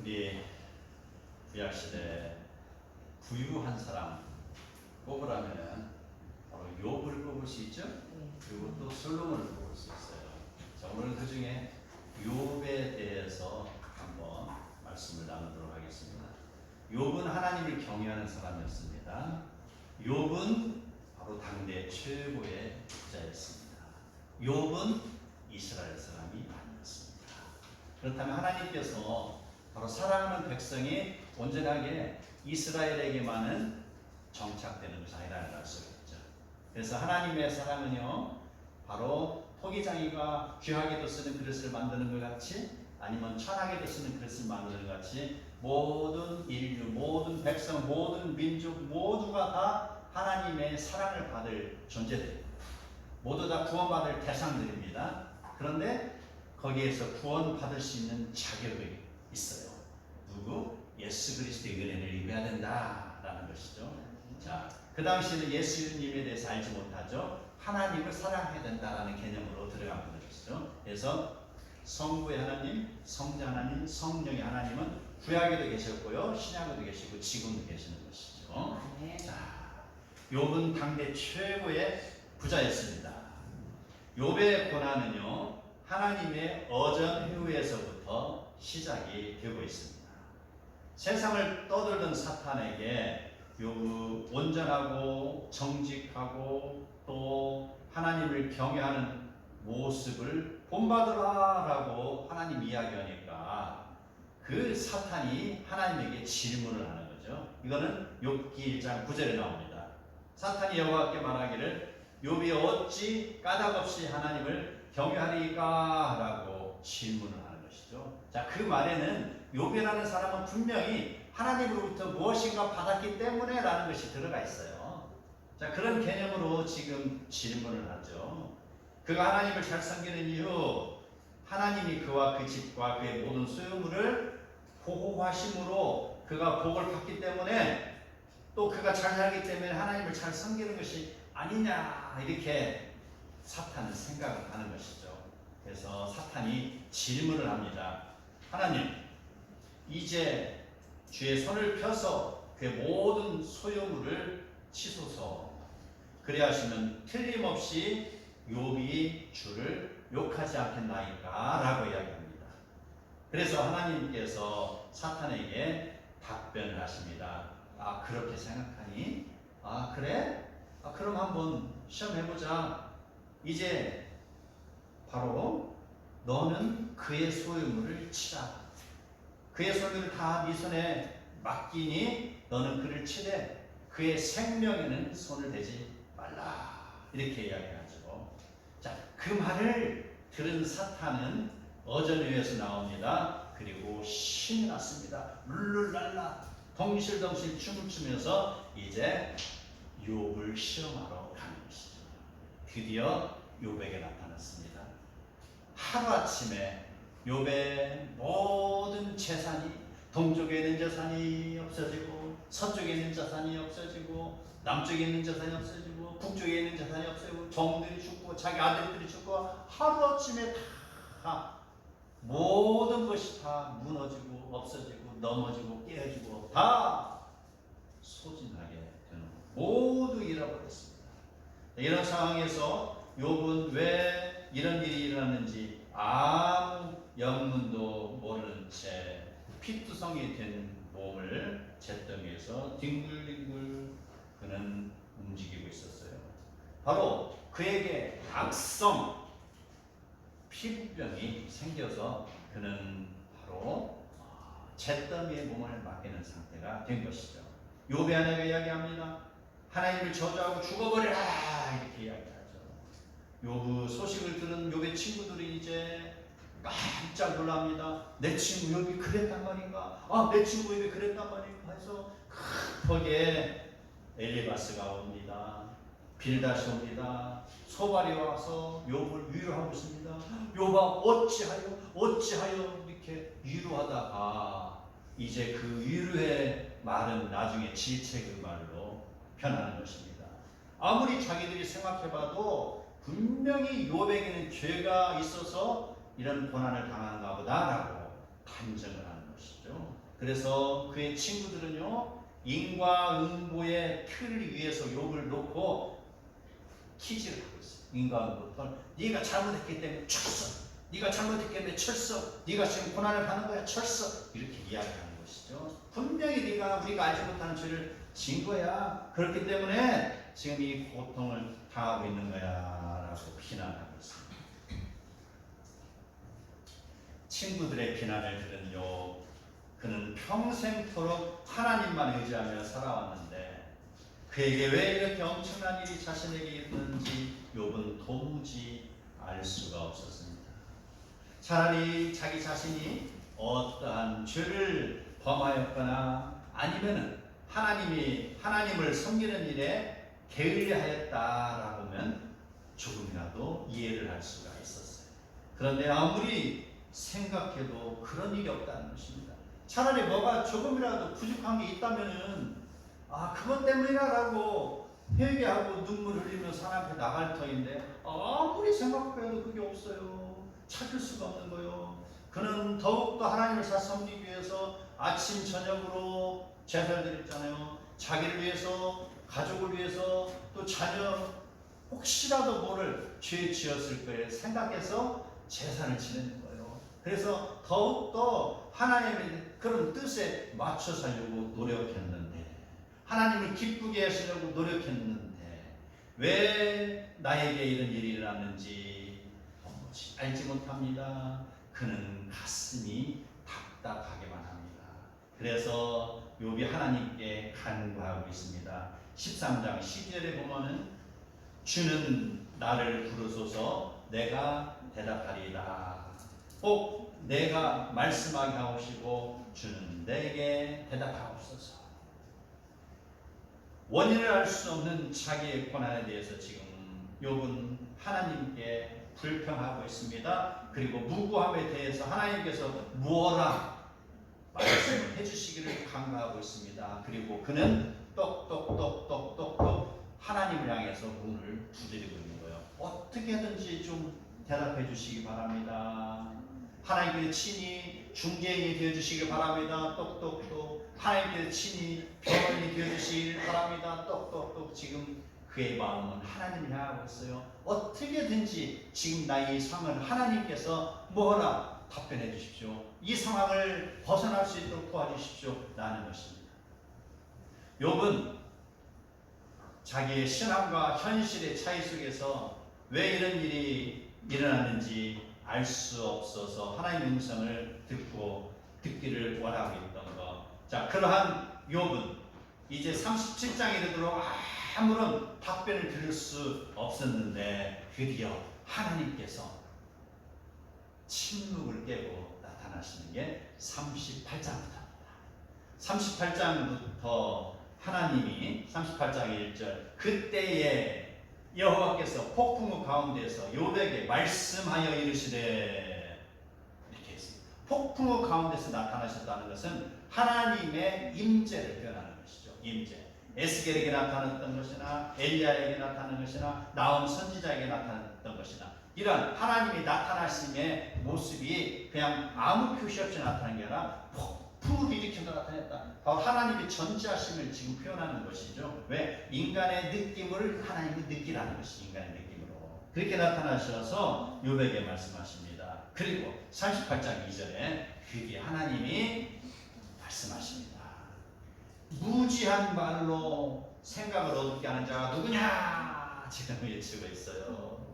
우리 구약시대 부유한 사람 꼽으라면은 바로 욥을 꼽을 수 있죠. 그리고 또 솔로몬을 꼽을 수 있어요. 자, 오늘 그 중에 욥에 대해서 한번 말씀을 나누도록 하겠습니다. 욥은 하나님을 경외하는 사람이었습니다. 욥은 바로 당대 최고의 부자였습니다. 욥은 이스라엘 사람이 아니었습니다. 그렇다면 하나님께서 바로 사랑하는 백성이 온전하게 이스라엘에게만은 정착되는 것이 아니라는 알 수 있죠. 그래서 하나님의 사랑은요, 바로 토기장이가 귀하게도 쓰는 그릇을 만드는 것 같이, 아니면 천하게도 쓰는 그릇을 만드는 것 같이, 모든 인류, 모든 백성, 모든 민족 모두가 다 하나님의 사랑을 받을 존재들입니다. 모두 다 구원받을 대상들입니다. 그런데 거기에서 구원받을 수 있는 자격이 있어요. 누구? 예수 그리스도의 은혜를 입어야 된다라는 것이죠. 자, 그 당시에는 예수님에 대해서 알지 못하죠. 하나님을 사랑해야 된다라는 개념으로 들어가는 것이죠. 그래서 성부의 하나님, 성자 하나님, 성령의 하나님은 구약에도 계셨고요, 신약에도 계시고 지금도 계시는 것이죠. 자, 욥은 당대 최고의 부자였습니다. 욥의 고난은요, 하나님의 어전회후에서부터 시작이 되고 있습니다. 세상을 떠들던 사탄에게 욥은 온전하고 정직하고 또 하나님을 경외하는 모습을 본받으라라고 하나님 이야기하니까 그 사탄이 하나님에게 질문을 하는 거죠. 이거는 욥기 1장 9절에 나옵니다. 사탄이 여호와께 말하기를 욥이 어찌 까닭없이 하나님을 경외하리까? 라고 질문을 하는 것이죠. 자, 그 말에는 욥이라는 사람은 분명히 하나님으로부터 무엇인가 받았기 때문에 라는 것이 들어가 있어요. 자, 그런 개념으로 지금 질문을 하죠. 그가 하나님을 잘 섬기는 이유, 하나님이 그와 그 집과 그의 모든 소유물을 보호하심으로 그가 복을 받기 때문에, 또 그가 잘 살기 때문에 하나님을 잘 섬기는 것이 아니냐, 이렇게 사탄은 생각을 하는 것이죠. 그래서 사탄이 질문을 합니다. 하나님, 이제 주의 손을 펴서 그의 모든 소유물을 치소서. 그래야 하시면 틀림없이 욥이 주를 욕하지 않겠나이까? 라고 이야기합니다. 그래서 하나님께서 사탄에게 답변을 하십니다. 아, 그렇게 생각하니? 아, 그래? 아, 그럼 한번 시험해보자. 이제 바로 너는 그의 소유물을 치라. 그의 소유물을 다 네 손에 맡기니 너는 그를 치되 그의 생명에는 손을 대지 말라. 이렇게 이야기하죠. 자, 그 말을 들은 사탄은 어전회에서 나옵니다. 그리고 신이 났습니다. 룰룰랄라 덩실덩실 춤을 추면서 이제 욥을 시험하러 가는 것이죠. 드디어 욥에게 나타났습니다. 하루아침에 욥의 모든 재산이, 동쪽에 있는 재산이 없어지고 서쪽에 있는 재산이 없어지고 남쪽에 있는 재산이 없어지고 북쪽에 있는 재산이 없어지고 종들이 죽고 자기 아들들이 죽고 하루아침에 다 모든 것이 다 무너지고 없어지고 넘어지고 깨어지고 다 소진하게 되는, 모두 잃어버렸습니다. 이런 상황에서 욥은 왜 이런 일이 일어났는지 아무 영문도 모르는 채 피투성이 된 몸을 잿더미에서 뒹굴뒹굴 그는 움직이고 있었어요. 바로 그에게 악성 피부병이 생겨서 그는 바로 잿더미의 몸을 맡기는 상태가 된 것이죠. 욥의 아내가 이야기합니다. 하나님을 저주하고 죽어버려라, 이렇게 이야기하죠. 욥의 소식을 들은 욥의 친구들이 이제 깜짝 놀랍니다. 내 친구 욥이 그랬단 말인가? 아, 내 친구 욥이 그랬단 말인가? 해서 급하게 엘리바스가 옵니다. 빌닷이 옵니다. 소발이 와서 욥을 위로하고 있습니다. 욥아, 어찌하여 이렇게 위로하다가 이제 그 위로의 말은 나중에 질책의 말로 변하는 것입니다. 아무리 자기들이 생각해봐도 분명히 욥에게는 죄가 있어서 이런 고난을 당하는가 보다라고 판정을 하는 것이죠. 그래서 그의 친구들은요, 인과응보의 틀을 위해서 욥을 놓고 키즈를 하고 있어요. 인과응보. 네가 잘못했기 때문에 철서. 네가 잘못했기 때문에 철서. 네가 지금 고난을 받는 거야. 철서. 이렇게 이야기하는 것이죠. 분명히 네가 우리가 알지 못하는 죄를 진 거야. 그렇기 때문에 지금 이 고통을 당하고 있는 거야 라고 비난하고 있습니다. 친구들의 비난을 들은 욥, 그는 평생토록 하나님만 의지하며 살아왔는데 그에게 왜 이렇게 엄청난 일이 자신에게 있는지 욥은 도무지 알 수가 없었습니다. 차라리 자기 자신이 어떠한 죄를 범하였거나 아니면은 하나님을 섬기는 일에 게을리하였다라고 하면 조금이라도 이해를 할 수가 있었어요. 그런데 아무리 생각해도 그런 일이 없다는 것입니다. 차라리 뭐가 조금이라도 부족한 게 있다면은 그것 때문이라고 회개하고 눈물 흘리며 사람 앞에 나갈 터인데 아무리 생각해도 그게 없어요. 찾을 수가 없는 거예요. 그는 더욱더 하나님을 섬기기 위해서 아침 저녁으로 제사를 드렸잖아요. 자기를 위해서, 가족을 위해서, 또 자녀 혹시라도 뭐를 죄 지었을 거에 생각해서 제사를 지내는 거예요. 그래서 더욱더 하나님의 그런 뜻에 맞춰 살려고 노력했는데, 하나님을 기쁘게 하시려고 노력했는데 왜 나에게 이런 일이 일어났는지 도무지 알지 못합니다. 그는 가슴이 답답하게만 합니다. 그래서 욥이 하나님께 간구하고 있습니다. 13장 12절에 보면은 주는 나를 부르소서 내가 대답하리라. 꼭 내가 말씀하게 하옵시고 주는 내게 대답하옵소서. 원인을 알 수 없는 자기의 고난에 대해서 지금 욥은 하나님께 불평하고 있습니다. 그리고 무고함에 대해서 하나님께서 무엇라 말씀을 해주시기를 간구하고 있습니다. 그리고 그는 똑똑똑똑똑똑 하나님을 향해서 문을 두드리고 있는 거예요. 어떻게든지 좀 대답해 주시기 바랍니다. 하나님께서 친히 중개인이 되어주시기 바랍니다. 똑똑똑. 하나님께서 친히 병원이 되어주시기 바랍니다. 똑똑똑. 지금 그의 마음은 하나님을 향하고 있어요. 어떻게든지 지금 나의 상황을 하나님께서 뭐라 답변해 주십시오. 이 상황을 벗어날 수 있도록 도와주십시오. 라는 것입니다. 욥은 자기의 신앙과 현실의 차이 속에서 왜 이런 일이 일어났는지 알 수 없어서 하나님의 음성을 듣기를 원하고 있던 것. 자, 그러한 욥은 이제 37장에 이르도록 아무런 답변을 들을 수 없었는데 드디어 하나님께서 침묵을 깨고 나타나시는 게 38장부터입니다. 38장부터 하나님이 38장 1절 그때에 여호와께서 폭풍우 가운데서 욥에게 말씀하여 이르시되 이렇게 했습니다. 폭풍우 가운데서 나타나셨다는 것은 하나님의 임재를 표현하는 것이죠. 임재. 에스겔에게 나타났던 것이나 엘리야에게 나타난 것이나 나홈 선지자에게 나타났던 것이나 이런 하나님의 나타나심의 모습이 그냥 아무 표시 없이 나타난 게 아니라 폭풍을 일으켜서 나타냈다. 바로 하나님의 전지하심을 지금 표현하는 것이죠. 왜? 인간의 느낌을 하나님이 느끼라는 것이 인간의 느낌으로. 그렇게 나타나셔서 욥에게 말씀하십니다. 그리고 38장 2절에 그게 하나님이 말씀하십니다. 무지한 말로 생각을 어둡게 하는 자가 누구냐? 지금 외치고 있어요.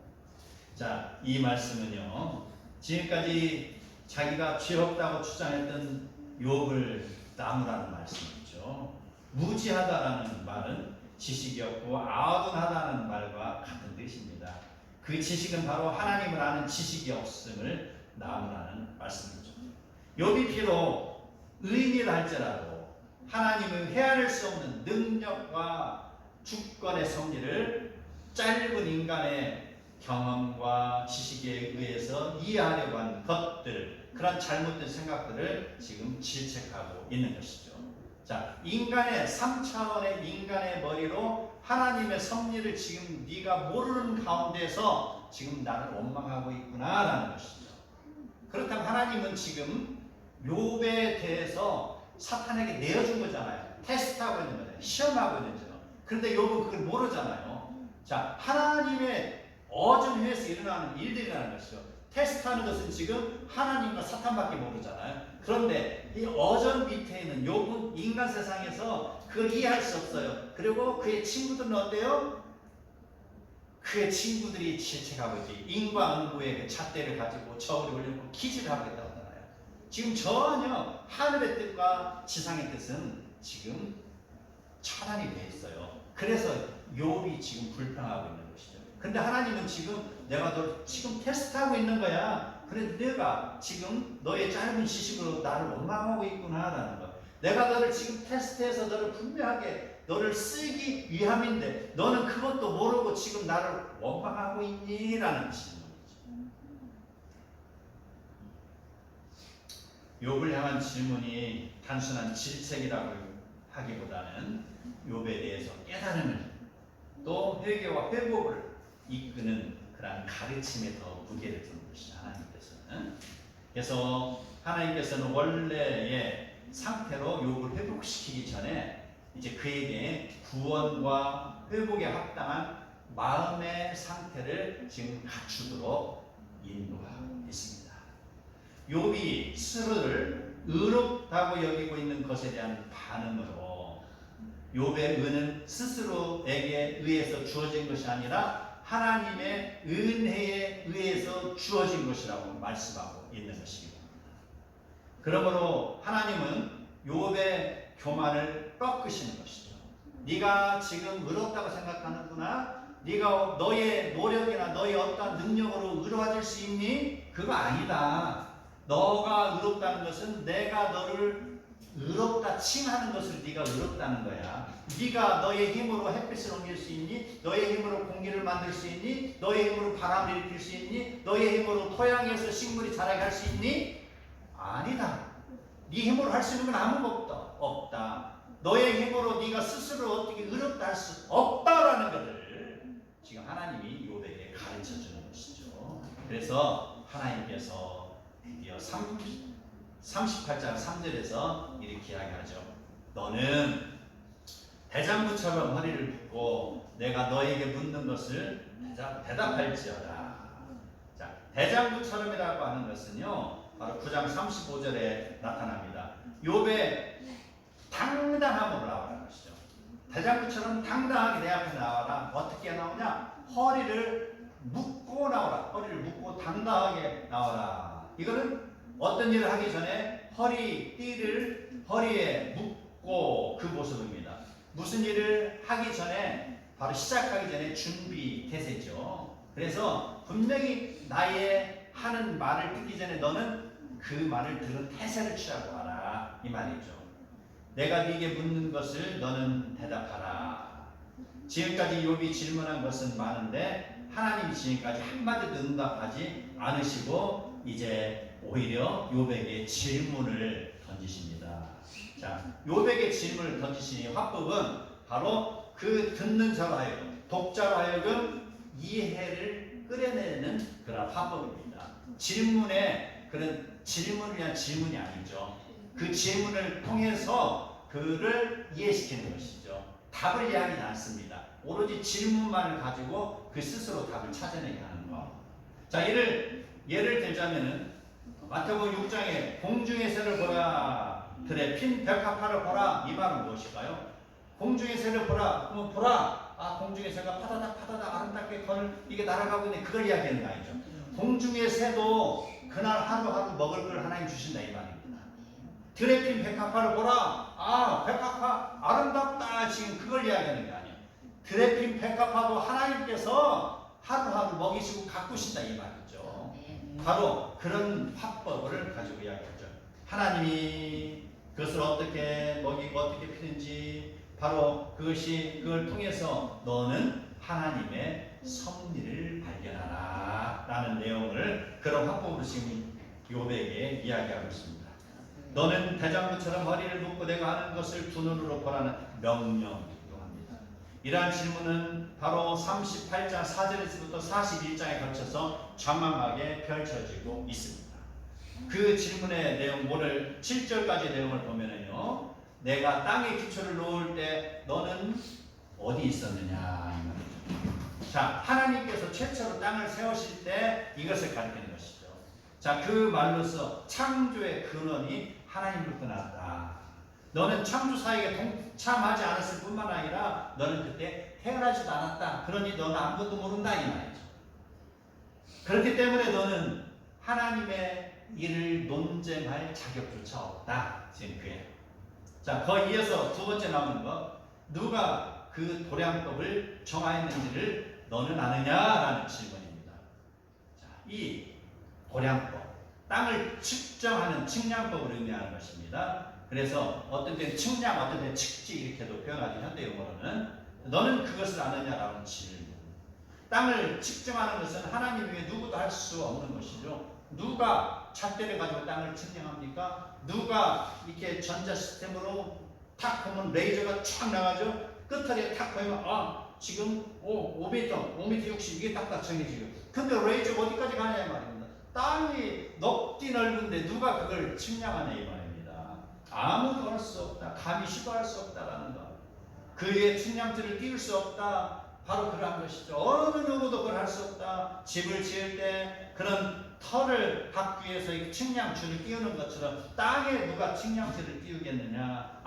자, 이 말씀은요. 지금까지 자기가 죄 없다고 주장했던 욥을 나무라는 말씀이죠. 무지하다라는 말은 지식이 없고 아둔하다는 말과 같은 뜻입니다. 그 지식은 바로 하나님을 아는 지식이 없음을 나무라는 말씀이죠. 욥이 비록 의인이라 할지라도 하나님의 헤아릴 수 없는 능력과 주권의 섭리를 짧은 인간의 경험과 지식에 의해서 이해하려고 하는 것들, 그런 잘못된 생각들을 지금 질책하고 있는 것이죠. 자, 인간의 3차원의 인간의 머리로 하나님의 섭리를 지금 네가 모르는 가운데서 지금 나를 원망하고 있구나라는 것이죠. 그렇다면 하나님은 지금 욥에 대해서 사탄에게 내어준 거잖아요. 테스트하고 있는 거잖아요. 시험하고 있는 거죠. 그런데 욥은 그걸 모르잖아요. 자, 하나님의 어전회에서 일어나는 일들이라는 것이죠. 테스트하는 것은 지금 하나님과 사탄밖에 모르잖아요. 그런데 이 어전 밑에 있는 욥은 인간 세상에서 그걸 이해할 수 없어요. 그리고 그의 친구들은 어때요? 그의 친구들이 질책하고 있지. 인과응보의 그 잣대를 가지고 저울에 올려놓고 기지를 하고 있다고 하잖아요. 지금 전혀 하늘의 뜻과 지상의 뜻은 지금 차단이 되어 있어요. 그래서 욥이 지금 불평하고 있는 것이죠. 근데 하나님은 지금 내가 널 지금 테스트하고 있는 거야. 그래 내가 지금 너의 짧은 지식으로 나를 원망하고 있구나라는 거. 내가 너를 지금 테스트해서 너를 분명하게 너를 쓰기 위함인데 너는 그것도 모르고 지금 나를 원망하고 있니? 라는 질문이죠. 욥을 향한 질문이 단순한 질책이라고 하기보다는 욥에 대해서 깨달음을 또 회개와 회복을 이끄는 그런 가르침에 더 무게를 두는 것이 하나님께서는. 그래서 하나님께서는 원래의 상태로 욥을 회복시키기 전에 이제 그에게 구원과 회복에 합당한 마음의 상태를 지금 갖추도록 인도하고 있습니다. 욥이 스스로를 의롭다고 여기고 있는 것에 대한 반응으로 욥의 의는 스스로에게 의해서 주어진 것이 아니라 하나님의 은혜에 의해서 주어진 것이라고 말씀하고 있는 것입니다. 그러므로 하나님은 욥의 교만을 꺾으시는 것이죠. 네가 지금 의롭다고 생각하는구나. 네가 너의 노력이나 너의 어떤 능력으로 의로워질 수 있니? 그거 아니다. 너가 의롭다는 것은 내가 너를 의롭다 칭하는 것을 네가 의롭다는 거야. 네가 너의 힘으로 햇빛을 옮길 수 있니? 너의 힘으로 공기를 만들 수 있니? 너의 힘으로 바람을 일으킬 수 있니? 너의 힘으로 토양에서 식물이 자라게 할 수 있니? 아니다. 네 힘으로 할 수 있는 건 아무것도 없다. 너의 힘으로 네가 스스로 어떻게 의롭다 할 수 없다라는 것을 지금 하나님이 욥에게 가르쳐 주는 것이죠. 그래서 하나님께서 드디어 38장 3절에서 이렇게 이야기하죠. 너는 대장부처럼 허리를 굽고 내가 너에게 묻는 것을 대답할지어다. 자, 대장부처럼이라고 하는 것은요, 바로 9장 35절에 나타납니다. 욥의 당당함으로 나오라는 것이죠. 대장부처럼 당당하게 내 앞에 나와라. 어떻게 나오냐? 허리를 묶고 나오라. 허리를 묶고 당당하게 나오라. 이거는 어떤 일을 하기 전에 허리띠를 허리에 묶고 그 모습입니다. 무슨 일을 하기 전에 바로 시작하기 전에 준비 태세죠. 그래서 분명히 나의 하는 말을 듣기 전에 너는 그 말을 들은 태세를 취하고 하라 이 말이죠. 내가 네게 묻는 것을 너는 대답하라. 지금까지 욥이 질문한 것은 많은데 하나님이 지금까지 한마디도 응답하지 않으시고 이제 오히려 욥에게 질문을 던지십니다. 자, 욥에게 질문을 던지시니 화법은 바로 그 듣는 자로 하여금, 독자로 하여금 이해를 끌어내는 그런 화법입니다. 질문에 그런 질문을 위한 질문이 아니죠. 그 질문을 통해서 그를 이해시키는 것이죠. 답을 이야기하지 않습니다. 오로지 질문만을 가지고 그 스스로 답을 찾아내게 하는 것. 자, 예를 들자면은 마태복음 6장에 공중의 새를 보라, 들의 핀 벽화파를 보라. 이 말은 무엇일까요? 공중의 새를 보라. 그러면 보라. 아, 공중의 새가 파다닥 아름답게 이게 날아가고 있네. 그걸 이야기하는 거 아니죠. 공중의 새도 그날 하루하루 먹을 걸 하나님 주신다 이 말입니다. 들의 핀 백합화를 보라. 아, 백합화 아름답다. 지금 그걸 이야기하는 게 아니에요. 들의 핀 백합화도 하나님께서 하루하루 먹이시고 가꾸신다 이 말이죠. 바로 그런 화법을 가지고 이야기하죠. 하나님이 그것을 어떻게 먹이고 어떻게 피는지 바로 그걸 통해서 너는 하나님의 섭리를 발견하라 라는 내용을 그런 화법으로 지금 욥에게 이야기하고 있습니다. 너는 대장부처럼 허리를 묶고 내가 하는 것을 두 눈으로 보라는 명령이기도 합니다. 이러한 질문은 바로 38장 4절에서부터 41장에 걸쳐서 장황하게 펼쳐지고 있습니다. 그 질문의 내용, 오늘 7절까지 내용을 보면은요, 내가 땅에 기초를 놓을 때 너는 어디 있었느냐 이 말이죠. 자, 하나님께서 최초로 땅을 세우실 때 이것을 가리키는 것이죠. 자, 그 말로서 창조의 근원이 하나님으로부터 났다. 너는 창조사에게 동참하지 않았을 뿐만 아니라 너는 그때 태어나지도 않았다. 그러니 너는 아무것도 모른다 이 말이죠. 그렇기 때문에 너는 하나님의 일을 논쟁할 자격조차 없다. 지금 그예요. 자, 거기 이어서 두 번째 나오는 거, 누가 그 도량법을 정하였는지를 너는 아느냐라는 질문입니다. 자, 이 도량법, 땅을 측정하는 측량법을 의미하는 것입니다. 그래서 어떤 때는 측량, 어떤 때는 측지 이렇게도 표현하죠. 현대 용어로는. 너는 그것을 아느냐라는 질문. 땅을 측정하는 것은 하나님 외에 누구도 할 수 없는 것이죠. 누가 잣대를 가지고 땅을 측량합니까? 누가 이렇게 전자 시스템으로 탁 하면 레이저가 촥 나가죠? 끝에 탁 보면 지금 5m, 5m 60 이게 딱 정해 지금. 근데 레이저가 어디까지 가냐 이 말입니다. 땅이 높디 넓은데 누가 그걸 측량하냐 이 말입니다. 아무도 할 수 없다. 감히 시도할 수 없다라는 것. 그의 측량틀을 띄울 수 없다. 바로 그러한 것이죠. 어느 누구도 그걸 할 수 없다. 집을 지을 때 그런 터를 받기 위해서 이 측량줄을 띄우는 것처럼 땅에 누가 측량줄을 띄우겠느냐.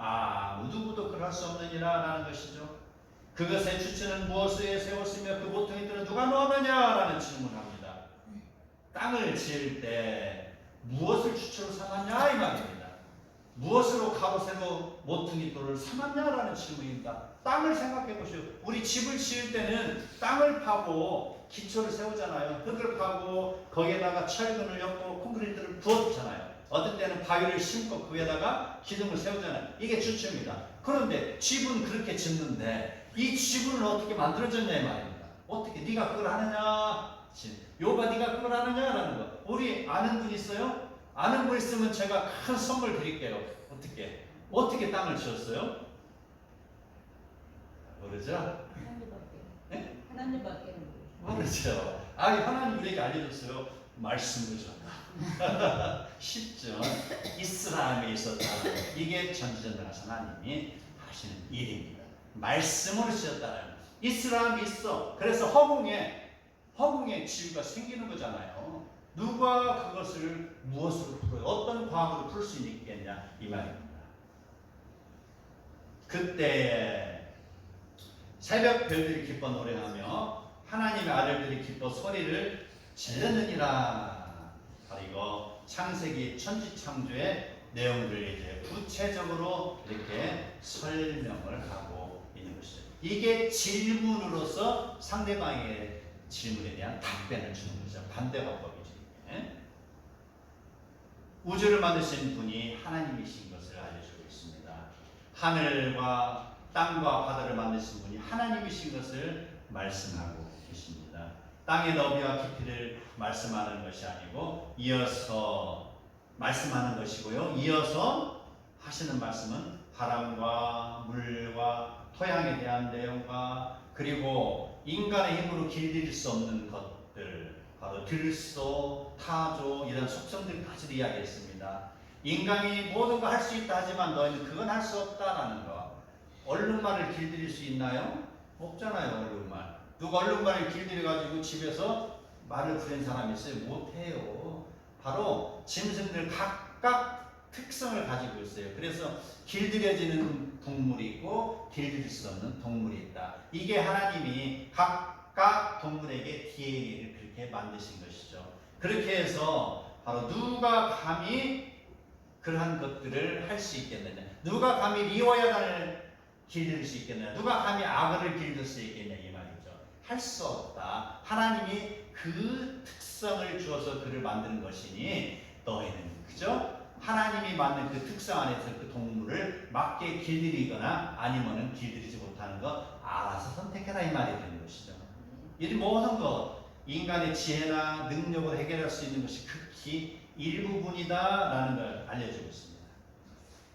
누구도 그걸 할 수 없느니라라는 것이죠. 그것의 주체는 무엇에 세웠으며 그 모퉁이들은 누가 놓았느냐라는 질문을 합니다. 땅을 지을 때 무엇을 주체로 삼았냐 이 말입니다. 무엇으로 가로 세로 모퉁이 돌을 삼았냐라는 질문입니다. 땅을 생각해 보시오. 우리 집을 지을 때는 땅을 파고 기초를 세우잖아요. 흙을 파고 거기에다가 철근을 엮고 콘크리트를 부어주잖아요. 어떤 때는 바위를 심고 그 위에다가 기둥을 세우잖아요. 이게 주체입니다. 그런데 집은 그렇게 짓는데 이 집은 어떻게 만들어졌냐 이 말입니다. 어떻게 네가 그걸 하느냐? 요바 네가 그걸 하느냐라는 거. 우리 아는 분 있어요? 아는 분 있으면 제가 큰 선물 드릴게요. 어떻게 땅을 지었어요? 모르죠? 하나님밖에. 네? 하나님밖에 모르죠. 하나님 우리에게 알려줬어요. 말씀으로 줬다. 쉽죠. 이스라엘에 있었다. 이게 전지전능하신 하나님이 하시는 일입니다. 말씀으로 지었다는. 이스라엘이 있어. 그래서 허공에 지구가 생기는 거잖아요. 누가 그것을 무엇으로 풀어요? 어떤 과학으로 풀 수 있겠냐 이 말입니다. 그때 새벽 별들이 기뻐 노래하며 하나님의 아들들이 기뻐 소리를 지르느니라. 바로 이거 창세기 천지창조의 내용들을 이제 구체적으로 이렇게 설명을 하고 있는 것이죠. 이게 질문으로서 상대방의 질문에 대한 답변을 주는 거죠. 반대화법이죠. 우주를 만드신 분이 하나님이신 것을 알려주고 있습니다. 하늘과 땅과 바다를 만드신 분이 하나님이신 것을 말씀하고 계십니다. 땅의 너비와 깊이를 말씀하는 것이 아니고 이어서 말씀하는 것이고요. 이어서 하시는 말씀은 바람과 물과 토양에 대한 내용과 그리고 인간의 힘으로 길들일 수 없는 것들, 바로 들소, 타조 이런 속성들까지도 이야기했습니다. 인간이 모든 거 할 수 있다 하지만 너희는 그건 할 수 없다라는 거. 얼룩말을 길들일 수 있나요? 없잖아요. 얼룩말. 누가 얼룩말을 길들여가지고 집에서 말을 부린 사람이 있어요? 못해요. 바로 짐승들 각각 특성을 가지고 있어요. 그래서 길들여지는 동물이 있고 길들일 수 없는 동물이 있다. 이게 하나님이 각각 동물에게 DNA를 그렇게 만드신 것이죠. 그렇게 해서 바로 누가 감히 그러한 것들을 할 수 있겠느냐, 누가 감히 리워야단을 길들 수 있겠느냐, 누가 감히 악어를 길들 수 있겠냐 이 말이죠. 할 수 없다. 하나님이 그 특성을 주어서 그를 만드는 것이니 너희는 그죠? 하나님이 만든 그 특성 안에서 그 동물을 맞게 길들이거나 아니면은 길들이지 못하는 거 알아서 선택해라 이 말이 되는 것이죠. 이 모든 것 인간의 지혜나 능력으로 해결할 수 있는 것이 극히 일부분이다라는 걸 알려주고 있습니다.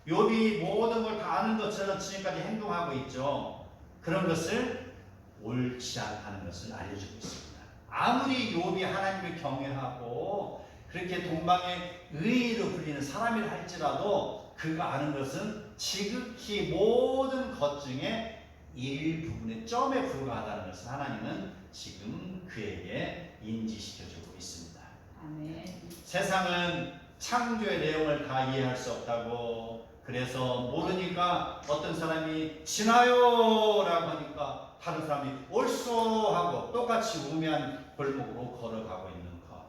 욥이 모든 걸 다 아는 것처럼 지금까지 행동하고 있죠. 그런 것을 옳지 않다는 것을 알려주고 있습니다. 아무리 욥이 하나님을 경외하고 그렇게 동방의 의인으로 불리는 사람이라 할지라도 그가 아는 것은 지극히 모든 것 중에 일부분의 점에 불과하다는 것을 하나님은 지금 그에게 인지시켜주고 있습니다. 아멘. 세상은 창조의 내용을 다 이해할 수 없다고, 그래서 모르니까 어떤 사람이 지나요 라고 하니까 다른 사람이 옳소 하고 똑같이 우매한 골목으로 걸어가고 있는 것.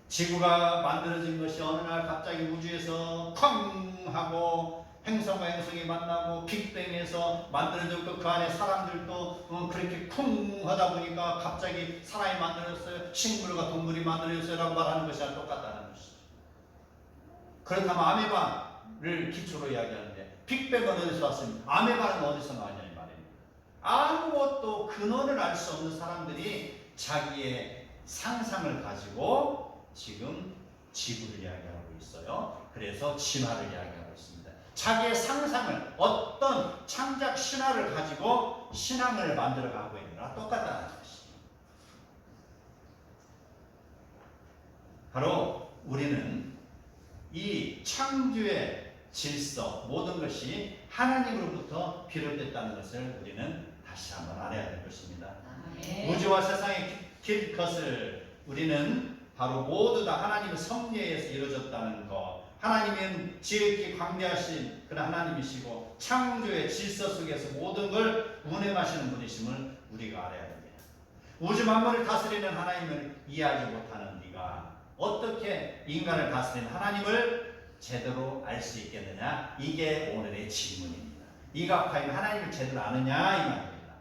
지구가 만들어진 것이 어느 날 갑자기 우주에서 쾅 하고 행성과 행성이 만나고 빅뱅에서 만들어졌고 그 안에 사람들도 그렇게 쿵 하다 보니까 갑자기 사람이 만들어졌어요. 식물과 동물이 만들어졌어요 라고 말하는 것이랑 똑같다는 것이죠. 그렇다면 아메바를 기초로 이야기하는데 빅뱅은 어디서 왔습니까? 아메바는 어디서 나왔냐는 말입니다. 아무것도 근원을 알 수 없는 사람들이 자기의 상상을 가지고 지금 지구를 이야기하고 있어요. 그래서 진화를 이야기하고 있습니다. 자기의 상상을, 어떤 창작 신화를 가지고 신앙을 만들어가고 있는 거랑 똑같다는 것이죠. 바로 우리는 이 창조의 질서, 모든 것이 하나님으로부터 비롯됐다는 것을 우리는 다시 한번 알아야 될 것입니다. 아멘. 우주와 세상의 것을 우리는 바로 모두 다 하나님의 섭리에 의해서 이루어졌다는 것, 하나님은 지극히 광대하신 그런 하나님이시고 창조의 질서 속에서 모든 걸 운행하시는 분이심을 우리가 알아야 됩니다. 우주 만물을 다스리는 하나님을 이해하지 못하는 네가 어떻게 인간을 다스리는 하나님을 제대로 알 수 있겠느냐? 이게 오늘의 질문입니다. 이가 과연 하나님을 제대로 아느냐 이 말입니다.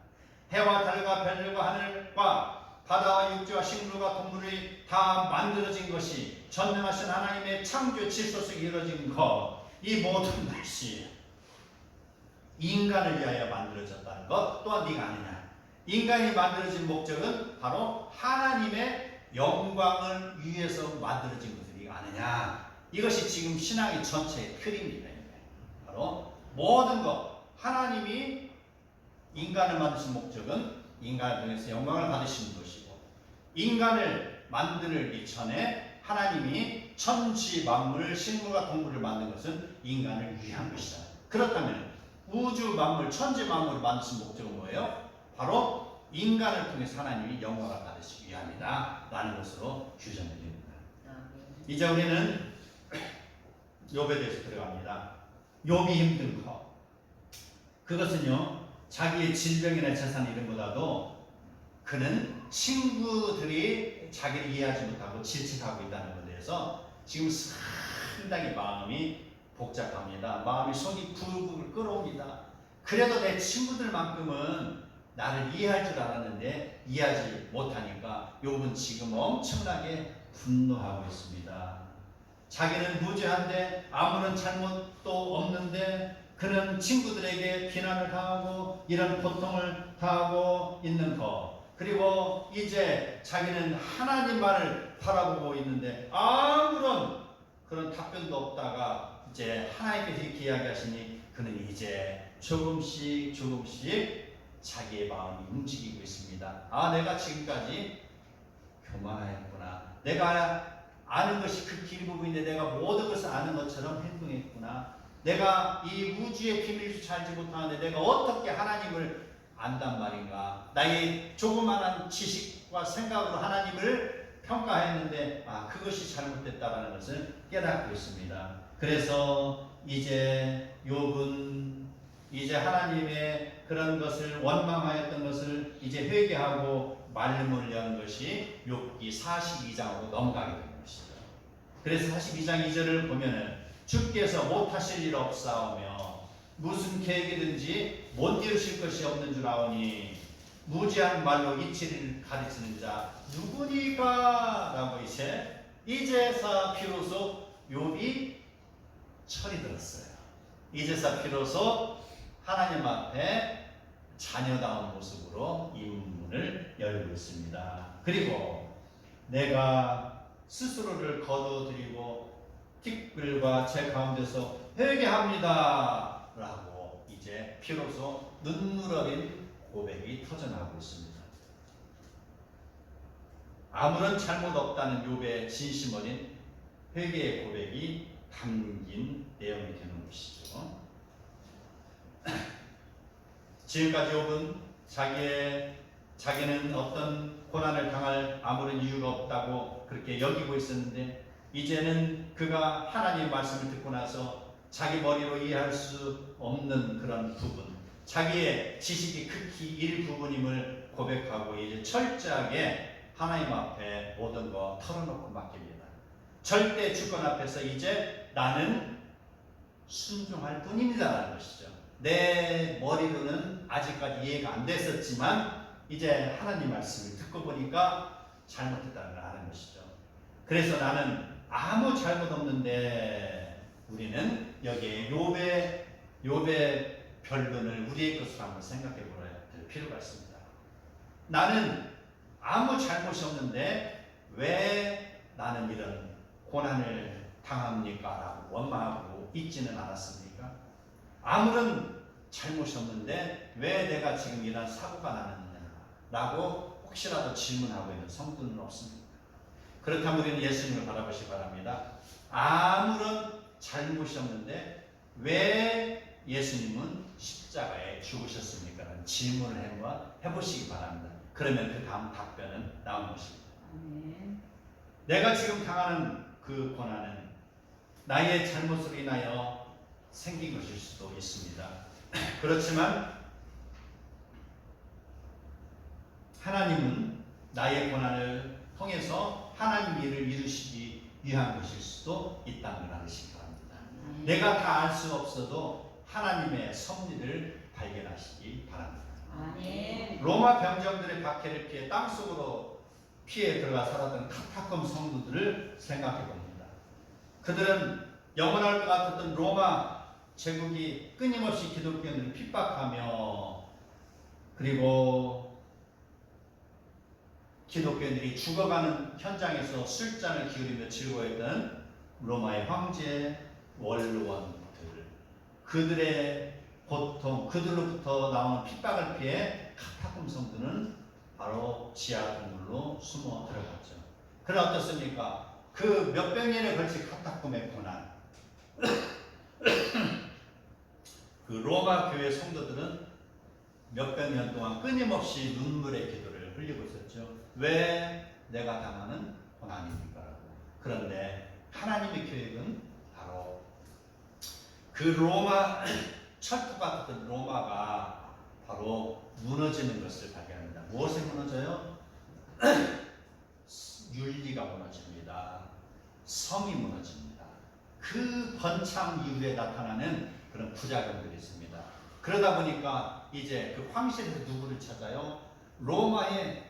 해와 달과 별들과 하늘과 바다와 육지와 식물과 동물이 다 만들어진 것이 전능하신 하나님의 창조 질서 속에 이루어진 것, 이 모든 것이 인간을 위하여 만들어졌다는 것 또한 네가 아느냐? 인간이 만들어진 목적은 바로 하나님의 영광을 위해서 만들어진 것을 네가 아느냐? 이것이 지금 신앙의 전체의 틀입니다. 바로 모든 것, 하나님이 인간을 만드신 목적은 인간을 통해서 영광을 받으시는 것이고, 인간을 만들기 전에 하나님이 천지 만물, 식물과 동물을 만든 것은 인간을 위한 것이다. 그렇다면 우주 만물, 천지 만물을 만드신 목적은 뭐예요? 바로 인간을 통해서 하나님이 영광을 받으시기 위함이다 라는 것으로 규정이 됩니다. 이제 우리는 욥에 대해서 들어갑니다. 욥이 힘든 것, 그것은요 자기의 질병이나 재산 이런 보다도 그는 친구들이 자기를 이해하지 못하고 질책하고 있다는 것에 대해서 지금 상당히 마음이 복잡합니다. 마음이 속이 부글부글 끓어옵니다. 그래도 내 친구들만큼은 나를 이해할 줄 알았는데 이해하지 못하니까 욥은 지금 엄청나게 분노하고 있습니다. 자기는 무죄한데 아무런 잘못도 없는데 그는 친구들에게 비난을 당하고 이런 고통을 당하고 있는 것, 그리고 이제 자기는 하나님만을 바라보고 있는데 아무런 그런 답변도 없다가 이제 하나님께서 이렇게 이야기하시니 그는 이제 조금씩 자기의 마음이 움직이고 있습니다. 아, 내가 지금까지 교만하였구나. 내가 아는 것이 그 길부분인데 내가 모든 것을 아는 것처럼 행동했구나. 내가 이 우주의 비밀조차 알지 못하는데 내가 어떻게 하나님을 안단 말인가. 나의 조그마한 지식과 생각으로 하나님을 평가했는데 그것이 잘못됐다는 것을 깨닫고 있습니다. 그래서 이제 욥은 이제 하나님의 그런 것을 원망하였던 것을 이제 회개하고 말문을 여는 것이 욥기 42장으로 넘어가게 됩니다. 그래서 42장 2절을 보면은 주께서 못하실 일 없사오며 무슨 계획이든지 못 이루실 것이 없는 줄 아오니 무지한 말로 이치를 가르치는 자 누구니까? 라고 이제서 비로소 욥이 철이 들었어요. 이제서 비로소 하나님 앞에 자녀다운 모습으로 입문을 열고 있습니다. 그리고 내가 스스로를 거둬들이고 티끌과 제 가운데서 회개합니다 라고 이제 비로소 눈물 어린 고백이 터져나오고 있습니다. 아무런 잘못 없다는 욥의 진심 어린 회개의 고백이 담긴 내용이 되는 것이죠. 지금까지 욥은 자기는 어떤 고난을 당할 아무런 이유가 없다고 그렇게 여기고 있었는데, 이제는 그가 하나님의 말씀을 듣고 나서 자기 머리로 이해할 수 없는 그런 부분, 자기의 지식이 극히 일부분임을 고백하고 이제 철저하게 하나님 앞에 모든 거 털어놓고 맡깁니다. 절대 주권 앞에서 이제 나는 순종할 뿐입니다라는 것이죠. 내 머리로는 아직까지 이해가 안 됐었지만 이제 하나님 말씀을 듣고 보니까 잘못했다는 걸 아는 것이죠. 그래서 나는 아무 잘못 없는데, 우리는 여기에 욥의 변론을 우리의 것으로 한번 생각해 보아야 될 필요가 있습니다. 나는 아무 잘못이 없는데 왜 나는 이런 고난을 당합니까? 라고 원망하고 있지는 않았습니까? 아무런 잘못이 없는데 왜 내가 지금 이런 사고가 나느냐? 라고 혹시라도 질문하고 있는 성도는 없습니까? 그렇다면 우리는 예수님을 바라보시기 바랍니다. 아무런 잘못이 없는데 왜 예수님은 십자가에 죽으셨습니까? 라는 질문을 한번 해보시기 바랍니다. 그러면 그 다음 답변은 나오는 것입니다. 내가 지금 당하는 그 고난은 나의 잘못으로 인하여 생긴 것일 수도 있습니다. 그렇지만 하나님은 나의 고난을 통해서 하나님 일을 이루시기 위한 것일 수도 있다는 걸 아시기 바랍니다. 내가 다 알 수 없어도 하나님의 섭리를 발견하시기 바랍니다. 아멘. 로마 병정들의 박해를 피해 땅속으로 피해 들어가 살았던 카타콤 성도들을 생각해 봅니다. 그들은 영원할 것 같았던 로마 제국이 끊임없이 기독교인을 핍박하며, 그리고 기독교인들이 죽어가는 현장에서 술잔을 기울이며 즐거워했던 로마의 황제 원로원들, 그들의 고통, 그들로부터 나오는 핍박을 피해 카타콤 성도는 바로 지하 동굴로 숨어 들어갔죠. 그러나 어떻습니까? 그 몇백 년에 걸친 카타콤의 고난, 그 로마 교회 성도들은 몇백 년 동안 끊임없이 눈물의 기도를 흘리고 있었죠. 왜 내가 당하는 고난입니까? 그런데 하나님의 계획은 바로 그 로마, 철도 같은 로마가 바로 무너지는 것을 발견합니다. 무엇에 무너져요? 윤리가 무너집니다. 성이 무너집니다. 그 번창 이후에 나타나는 그런 부작용들이 있습니다. 그러다 보니까 이제 그 황실에서 누구를 찾아요? 로마의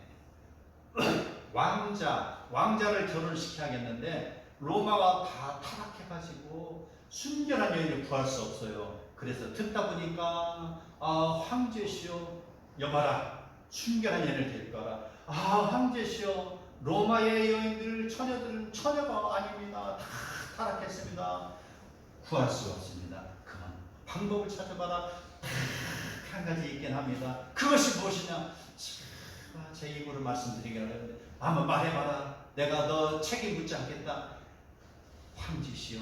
왕자를 결혼시켜야겠는데 로마가 다 타락해가지고 순결한 여인을 구할 수 없어요. 그래서 듣다 보니까 황제시여, 여봐라, 순결한 여인을 데리고 와라. 황제시여, 로마의 여인들, 처녀들은 처녀가 아닙니다. 다 타락했습니다. 구할 수 없습니다. 그만 방법을 찾아봐라. 한 가지 있긴 합니다. 그것이 무엇이냐? 제 입으로 말씀드리기로 했는데 한번 말해봐라. 내가 너 책임 묻지 않겠다. 황제시여,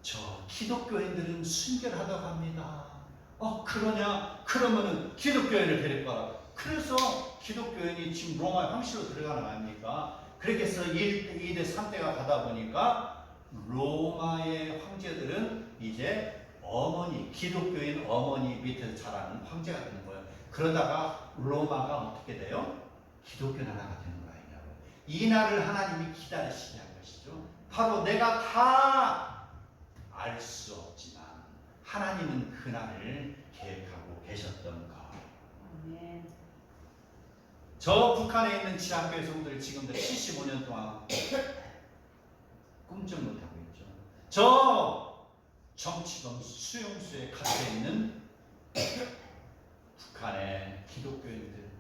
저 기독교인들은 순결하다고 합니다. 그러냐? 그러면은 기독교인을 데리고 와라. 그래서 기독교인이 지금 로마 황실로 들어가는 거 아닙니까? 그렇게 해서 1대 3대가 가다 보니까 로마의 황제들은 이제 기독교인 어머니 밑에서 자라는 황제가 되는 거예요. 그러다가 로마가 어떻게 돼요? 기독교 나라가 되는 거 아니냐고. 이 날을 하나님이 기다리시냐는 것이죠. 바로 내가 다 알 수 없지만 하나님은 그 날을 계획하고 계셨던 것. 저 북한에 있는 지하교회 성도들 지금도 75년 동안 꿈쩍 못하고 있죠. 저 정치범 수용소에 갇혀 있는 북한의 기독교인들,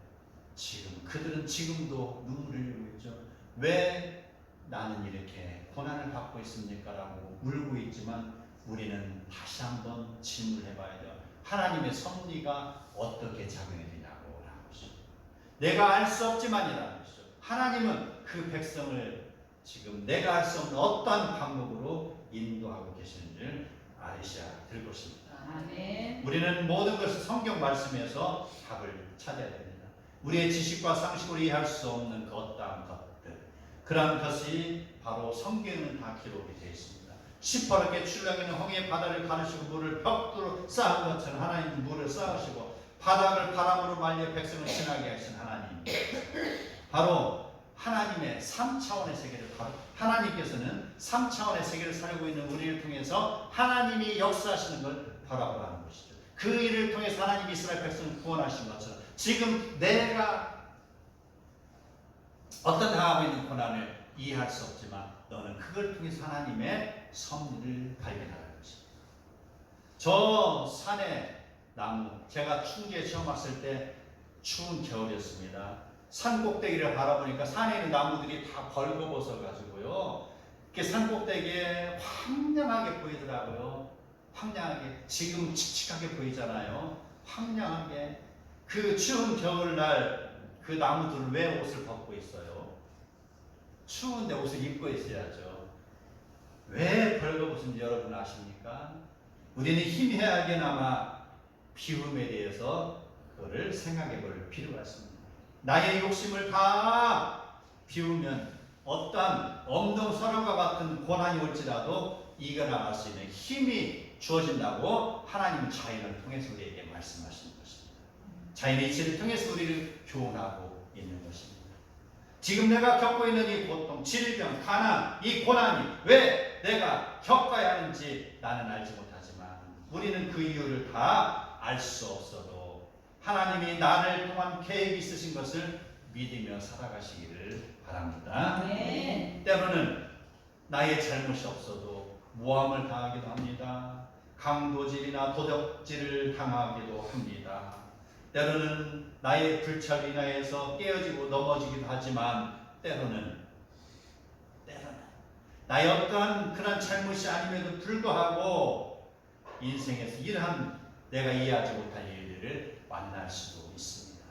그들은 지금도 눈물을 흘리고 있죠. 왜 나는 이렇게 고난을 받고 있습니까? 라고 울고 있지만 우리는 다시 한번 질문을 해봐야 돼요. 하나님의 섭리가 어떻게 작용이 되냐고 라는 것이죠. 내가 알 수 없지만이라는 것이죠. 하나님은 그 백성을 지금 내가 할 수 없는 어떠한 방법으로 인도하고 계시는 줄 아셔야 될 것입니다. 아멘. 우리는 모든 것을 성경 말씀에서 답을 찾아야 됩니다. 우리의 지식과 상식으로 이해할 수 없는 그 어떠한 것들, 그러한 것이 바로 성경에는 다 기록이 되어 있습니다. 시퍼렇게 출렁이는 홍해 바다를 가르시고 물을 벽두로 쌓은 것처럼 하나님 물을 쌓으시고 바닥을 바람으로 말려 백성을 지나게 하신 하나님, 바로 하나님의 3차원의 세계를, 바로 하나님께서는 3차원의 세계를 살고 있는 우리를 통해서 하나님이 역사하시는 걸 바라보라는 것이죠. 그 일을 통해서 하나님이 이스라엘 백성을 구원하신 것처럼 지금 내가 어떤 당하고 있는 고난을 이해할 수 없지만 너는 그걸 통해서 하나님의 섭리를 발견하는 것입니다. 저 산의 나무, 제가 충주에 처음 왔을 때 추운 겨울이었습니다. 산 꼭대기를 바라보니까 산에 있는 나무들이 다 벌거벗어 가지고요, 이렇게 산 꼭대기에 황량하게 보이더라고요. 황량하게, 지금 칙칙하게 보이잖아요. 황량하게. 그 추운 겨울날 그 나무들은 왜 옷을 벗고 있어요? 추운데 옷을 입고 있어야죠. 왜 벌거벗은지 여러분 아십니까? 우리는 희미하게나마 비움에 대해서 그거를 생각해 볼 필요가 있습니다. 나의 욕심을 다 비우면 어떠한 엄동설화과 같은 고난이 올지라도 이겨나갈 수 있는 힘이 주어진다고 하나님은 자연을 통해서 우리에게 말씀하시는 것입니다. 자연의 이치를 통해서 우리를 교훈하고 있는 것입니다. 지금 내가 겪고 있는 이 고통, 질병, 가난, 이 고난이 왜 내가 겪어야 하는지 나는 알지 못하지만 우리는 그 이유를 다 알 수 없어도 하나님이 나를 통한 계획이 있으신 것을 믿으며 살아가시기를 바랍니다. 아멘. 때로는 나의 잘못이 없어도 모함을 당하기도 합니다. 강도질이나 도적질을 당하기도 합니다. 때로는 나의 불찰로 인하여서 깨어지고 넘어지기도 하지만 때로는 나의 어떠한 그런 잘못이 아님에도 불구하고 인생에서 이러한 내가 이해하지 못할 일들을 만날 수도 있습니다.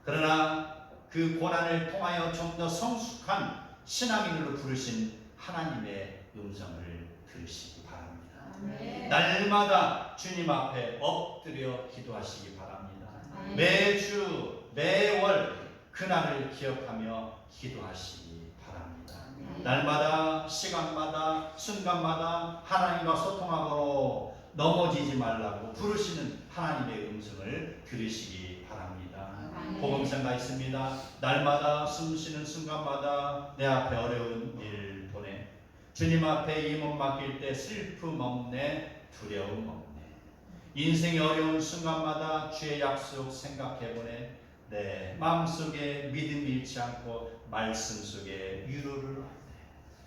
그러나 그 고난을 통하여 좀 더 성숙한 신앙인으로 부르신 하나님의 음성을 들으시기 바랍니다. 아멘. 날마다 주님 앞에 엎드려 기도하시기 바랍니다. 아멘. 매주 매월 그날을 기억하며 기도하시기 바랍니다. 날마다 시간마다 순간마다 하나님과 소통하고 넘어지지 말라고 부르시는 하나님의 음성을 들으시기 바랍니다. 복음서가 있습니다. 날마다 숨쉬는 순간마다 내 앞에 어려운 일 보내 주님 앞에 이 몸 맡길 때 슬픔 없네, 두려움 없네. 인생의 어려운 순간마다 주의 약속 생각해보네. 내 마음속에 믿음이 잃지 않고 말씀 속에 위로를 얻네.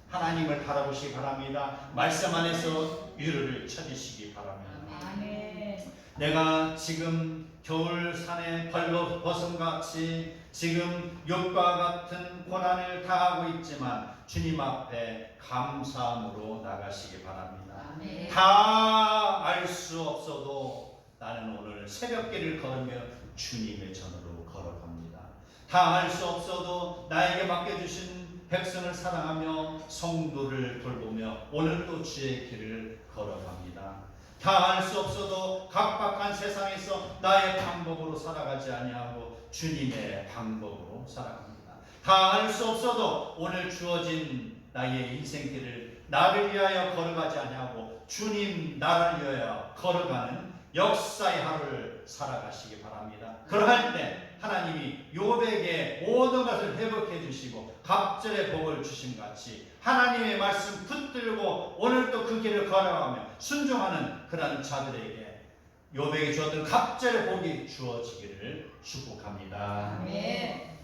하나님을 바라보시기 바랍니다. 말씀 안에서 위로를 찾으시기 바랍니다. 아멘. 내가 지금 겨울산에 벌거벗음같이 지금 욥과 같은 고난을 당하고 있지만 주님 앞에 감사함으로 나가시기 바랍니다. 아멘. 다 알 수 없어도 나는 오늘 새벽길을 걸으며 주님의 전으로 걸어갑니다. 다 알 수 없어도 나에게 맡겨주신 백성을 사랑하며 성도를 돌보며 오늘도 주의 길을 걸어갑니다. 다 알 수 없어도 각박한 세상에서 나의 방법으로 살아가지 아니하고 주님의 방법으로 살아갑니다. 다 알 수 없어도 오늘 주어진 나의 인생길을 나를 위하여 걸어가지 아니하고 주님 나를 위하여 걸어가는 역사의 하루를 살아가시기 바랍니다. 그러할 때 하나님이 욥에게 모든 것을 회복해 주시고 갑절의 복을 주신 같이 하나님의 말씀 붙들고 오늘도 그 길을 걸어가며 순종하는 그런 자들에게 욥에게 주었던 갑절의 복이 주어지기를 축복합니다. 아멘.